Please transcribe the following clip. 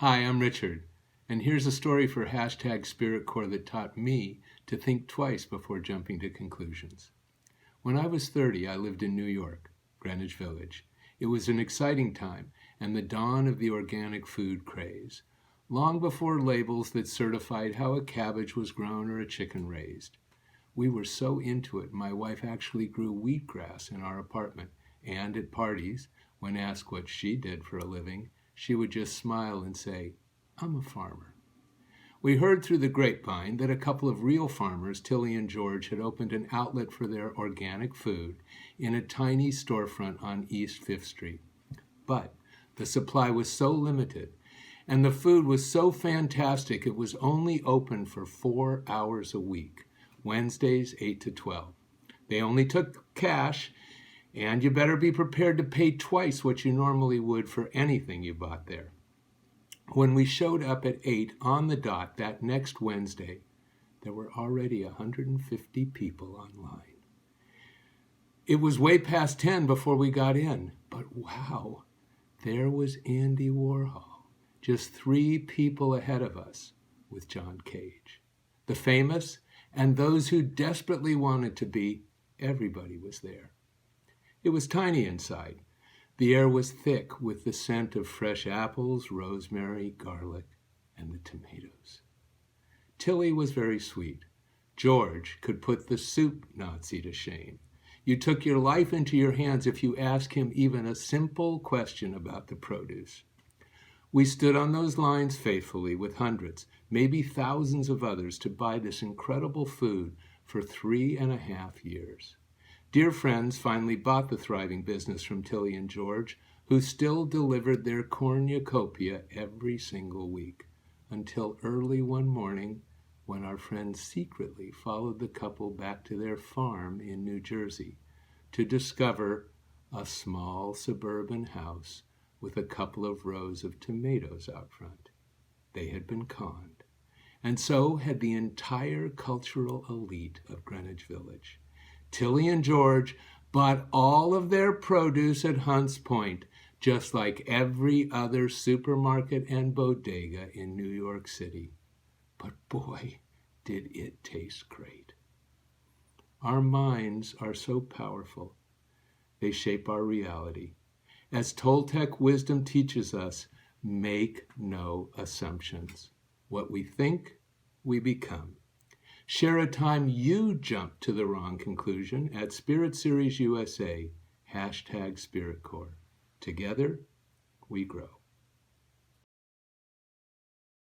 Hi, I'm Richard, and here's a story for hashtag SpiritCore that taught me to think twice before jumping to conclusions. When I was 30, I lived in New York, Greenwich Village. It was an exciting time and the dawn of the organic food craze, long before labels that certified how a cabbage was grown or a chicken raised. We were so into it, my wife actually grew wheatgrass in our apartment, and at parties, when asked what she did for a living, she would just smile and say, "I'm a farmer." We heard through the grapevine that a couple of real farmers, Tilly and George, had opened an outlet for their organic food in a tiny storefront on East 5th Street. But the supply was so limited, and the food was so fantastic, it was only open for 4 hours a week, Wednesdays 8 to 12. They only took cash, and you better be prepared to pay twice what you normally would for anything you bought there. When we showed up at 8 on the dot that next Wednesday, there were already 150 people online. It was way past 10 before we got in, but wow, there was Andy Warhol, just 3 people ahead of us with John Cage. The famous and those who desperately wanted to be, everybody was there. It was tiny inside. The air was thick with the scent of fresh apples, rosemary, garlic, and the tomatoes. Tilly was very sweet. George could put the soup Nazi to shame. You took your life into your hands if you asked him even a simple question about the produce. We stood on those lines faithfully with hundreds, maybe thousands of others to buy this incredible food for 3.5 years. Dear friends finally bought the thriving business from Tilly and George, who still delivered their cornucopia every single week, until early one morning when our friends secretly followed the couple back to their farm in New Jersey to discover a small suburban house with a couple of rows of tomatoes out front. They had been conned, and so had the entire cultural elite of Greenwich Village. Tilly and George bought all of their produce at Hunts Point, just like every other supermarket and bodega in New York City. But boy, did it taste great. Our minds are so powerful. They shape our reality. As Toltec wisdom teaches us, make no assumptions. What we think, we become. Share a time you jumped to the wrong conclusion at Spirit Series USA, hashtag SpiritCore. Together, we grow.